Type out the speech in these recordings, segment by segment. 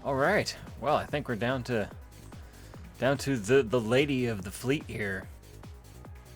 All right. Well, I think we're down to the lady of the fleet here.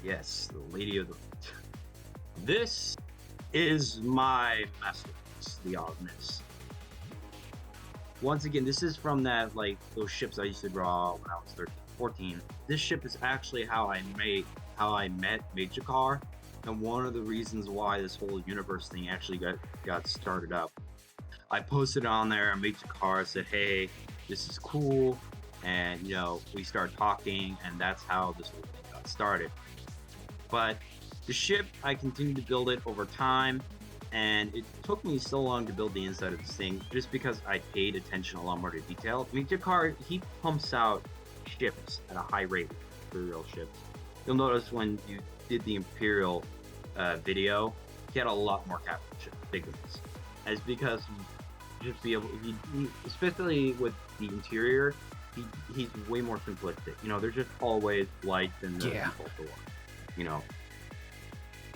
Yes, the Lady of the. This is my masterpiece, the Armis. Once again, this is from that those ships I used to draw when I was 13, 14. This ship is actually how I met Majakar, and one of the reasons why this whole universe thing actually got started up. I posted on there, and Majakar said, "Hey, this is cool," and we started talking, and that's how this whole thing got started. But the ship, I continued to build it over time, and it took me so long to build the inside of this thing just because I paid attention a lot more to detail. I mean, Jakar, he pumps out ships at a high rate, Imperial ships. You'll notice when you did the Imperial video, he had a lot more capital ships, big ones. As because just be able, especially with the interior, he's way more simplistic. They're just always light than the default door.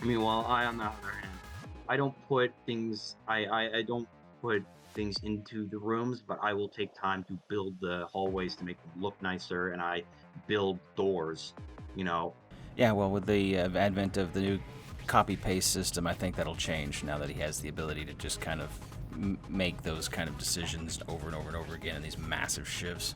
Meanwhile, I, on the other hand, I don't put things. I don't put things into the rooms, but I will take time to build the hallways to make them look nicer, and I build doors. Yeah, well, with the advent of the new copy paste system, I think that'll change now that he has the ability to just kind of make those kind of decisions over and over and over again in these massive ships.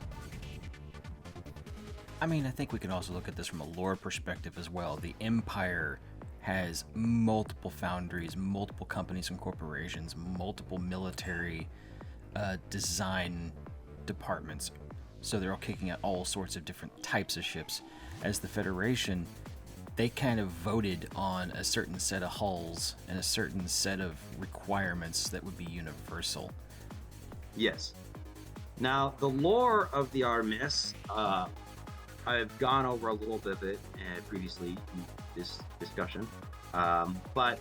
I mean, I think we can also look at this from a lore perspective as well. The Empire has multiple foundries, multiple companies and corporations, multiple military design departments. So they're all kicking out all sorts of different types of ships. As the Federation, they kind of voted on a certain set of hulls and a certain set of requirements that would be universal. Yes. Now, the lore of the Armis, I've gone over a little bit of it previously in this discussion, but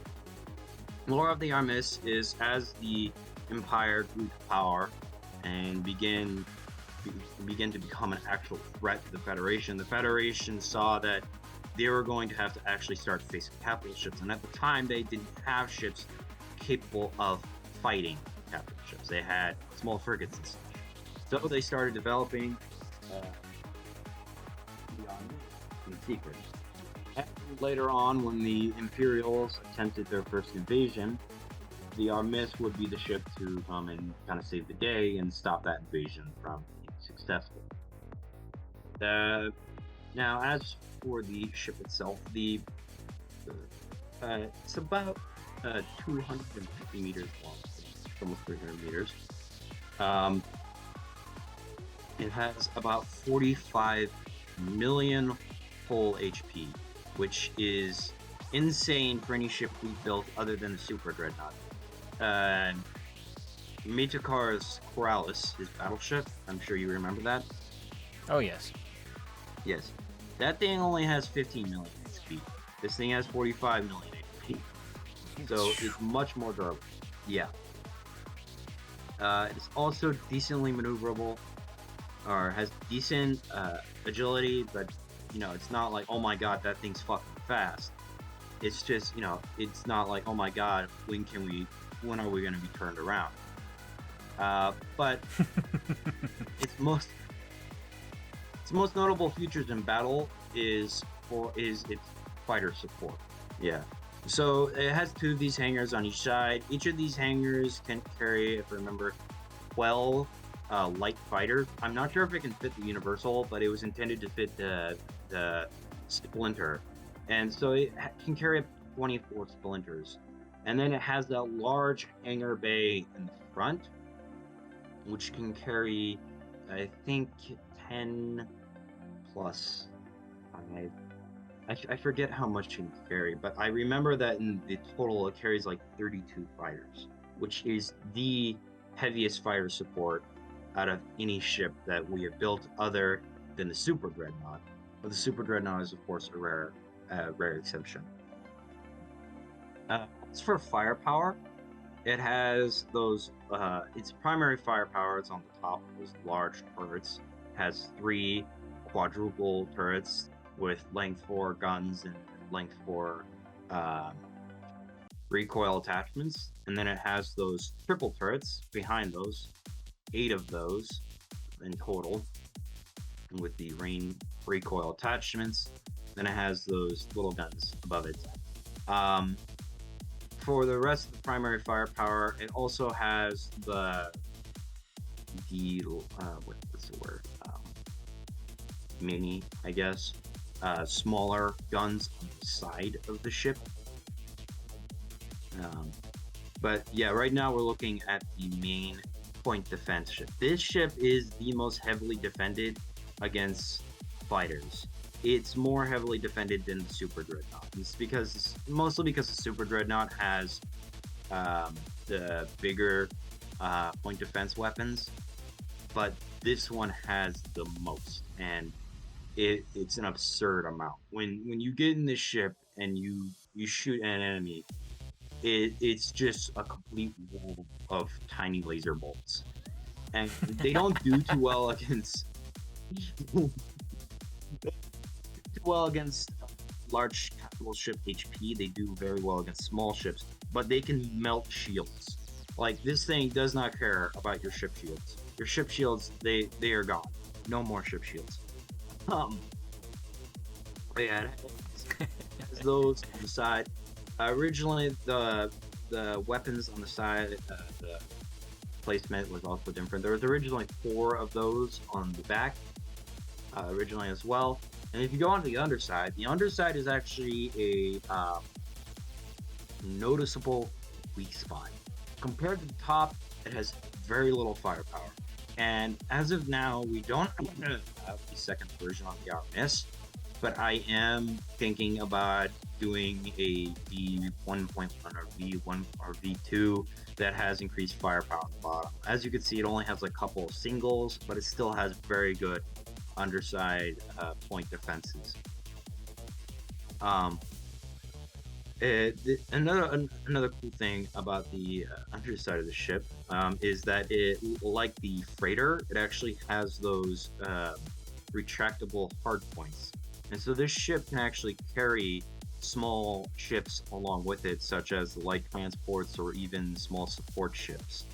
lore of the Armis is as the Empire grew to power and began to become an actual threat to the Federation saw that they were going to have to actually start facing capital ships, and at the time they didn't have ships capable of fighting capital ships. They had small frigates and such. So they started developing in secret. And later on, when the Imperials attempted their first invasion, the Armis would be the ship to come and kind of save the day and stop that invasion from being successful. Now, as for the ship itself, it's about 250 meters long, almost 300 meters. It has about 45 million hull HP, which is insane for any ship we've built other than the Super Dreadnought. Metakar's Corralis, his battleship, I'm sure you remember that. Oh, yes. Yes. That thing only has 15 million HP. This thing has 45 million HP. So it's much more durable. Yeah. It's also decently maneuverable, or has decent agility, but it's not like, oh my god, that thing's fucking fast. It's just, it's not like, oh my god, when are we going to be turned around? But its most notable features in battle is its fighter support. Yeah. So it has two of these hangars on each side. Each of these hangars can carry, if I remember, 12 light fighters. I'm not sure if it can fit the Universal, but it was intended to fit the Splinter. And so it can carry up to 24 Splinters. And then it has that large hangar bay in the front, which can carry, I think, 10 plus 5. I forget how much it can carry, but I remember that in the total it carries like 32 fighters, which is the heaviest fighter support out of any ship that we have built other than the Super Dreadnought. But the Super Dreadnought is, of course, a rare exception. As for firepower, it has those, its primary firepower is on the top of those large turrets. It has 3 quadruple turrets with length 4 guns and length 4 recoil attachments. And then it has those triple turrets behind those, 8 of those, in total with the recoil attachments. Then it has those little guns above it. For the rest of the primary firepower, it also has the what's the word? Mini, I guess. Smaller guns on the side of the ship. But yeah, right now we're looking at the main point defense ship. This ship is the most heavily defended against fighters. It's more heavily defended than the Super Dreadnought. It's mostly because the Super Dreadnought has the bigger point defense weapons, but this one has the most, and it's an absurd amount. When you get in this ship and you shoot an enemy, it's just a complete wall of tiny laser bolts, and they don't do too well against large capital ship HP. They do very well against small ships, but they can melt shields. Like, this thing does not care about your ship shields. Your ship shields, they are gone. No more ship shields. But yeah, it has those on the side. Originally, the weapons on the side, the placement was also different. There was originally 4 of those on the back, originally as well. And if you go on the underside is actually a noticeable weak spot. Compared to the top, it has very little firepower. And as of now, we don't have the second version on the Armis, but I am thinking about doing a V1.1 or V1 or V2 that has increased firepower on the bottom. As you can see, it only has a couple of singles, but it still has very good underside point defenses. Another cool thing about the underside of the ship is that it, like the freighter, it actually has those retractable hard points, and so this ship can actually carry small ships along with it, such as the light transports or even small support ships.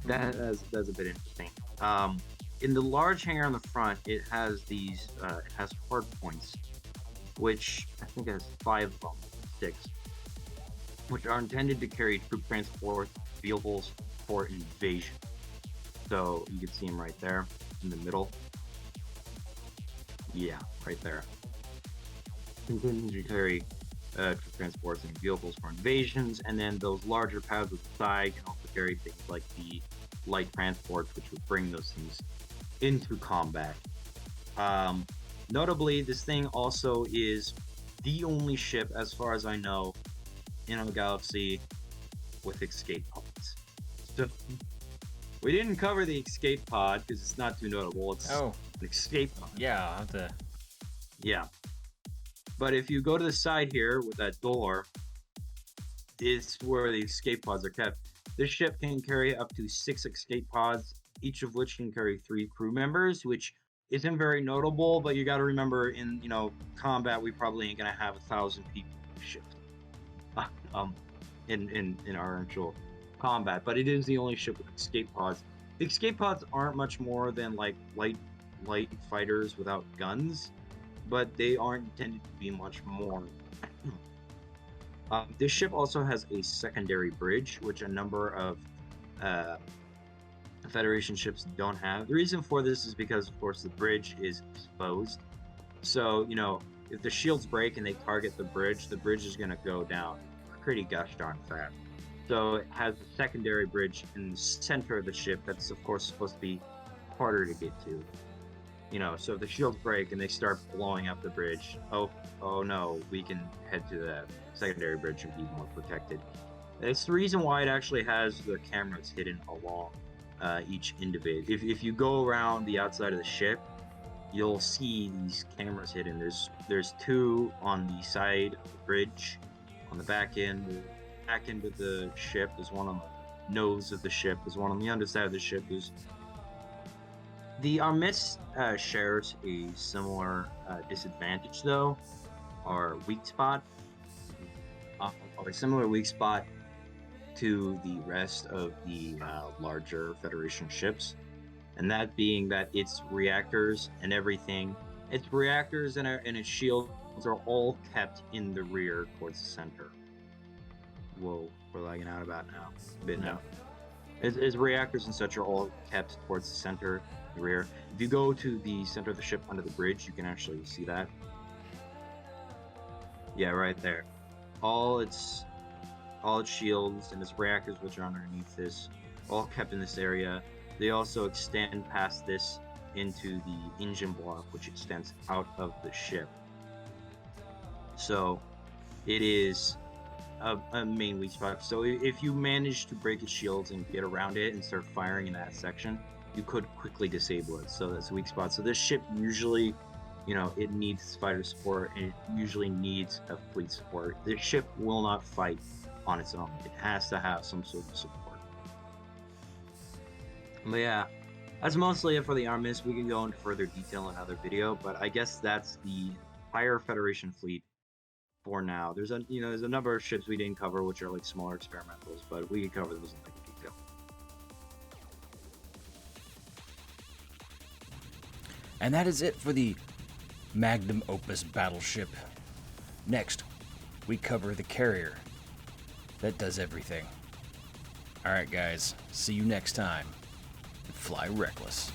That's a bit interesting. In the large hangar on the front, it has these it has hard points, which I think has 5 of them, 6, which are intended to carry troop transport vehicles for invasion. So you can see them right there in the middle. Yeah, right there. Intended to carry troop transports and vehicles for invasions, and then those larger pads with the side can also carry things like the light transports, which would bring those things into combat. Notably, this thing also is the only ship, as far as I know, in our galaxy with escape pods. So we didn't cover the escape pod because it's not too notable. It's an escape pod. Yeah, I'll have to. Yeah. But if you go to the side here with that door, it's where the escape pods are kept. This ship can carry up to 6 escape pods, each of which can carry 3 crew members, which isn't very notable, but you got to remember, in combat, we probably ain't gonna have 1,000 people shift in our actual combat. But it is the only ship with escape pods. The escape pods aren't much more than like light fighters without guns, but they aren't intended to be much more. This ship also has a secondary bridge, which a number of Federation ships don't have. The reason for this is because, of course, the bridge is exposed. So, if the shields break and they target the bridge is going to go down pretty gosh darn fast. So it has a secondary bridge in the center of the ship that's, of course, supposed to be harder to get to. So if the shields break and they start blowing up the bridge, oh no, we can head to the secondary bridge and be more protected. It's the reason why it actually has the cameras hidden along each end of it. If you go around the outside of the ship, you'll see these cameras hidden. There's 2 on the side of the bridge, on the back end of the ship. There's one on the nose of the ship. There's one on the underside of the ship. The Armist shares a similar disadvantage, though, or weak spot, a similar weak spot to the rest of the larger Federation ships. and that being that its reactors and everything, its reactors and its shields are all kept in the rear towards the center. Whoa, we're lagging out about now. A bit now. Its reactors and such are all kept towards the center, the rear. If you go to the center of the ship under the bridge, you can actually see that. Yeah, right there. All its shields and its reactors, which are underneath this, all kept in this area. They also extend past this into the engine block, which extends out of the ship. So it is a main weak spot. So if you manage to break its shields and get around it and start firing in that section, you could quickly disable it. So that's a weak spot. So this ship usually, you know, it needs fighter support, and it usually needs a fleet support. This ship will not fight on its own. It has to have some sort of support. But yeah, that's mostly it for the Armist. We can go into further detail in another video, but I guess that's the entire Federation fleet for now. There's a number of ships we didn't cover, which are like smaller experimentals, but we can cover those in like detail. And that is it for the magnum opus battleship. Next, we cover the carrier that does everything. Alright guys, see you next time. Fly reckless.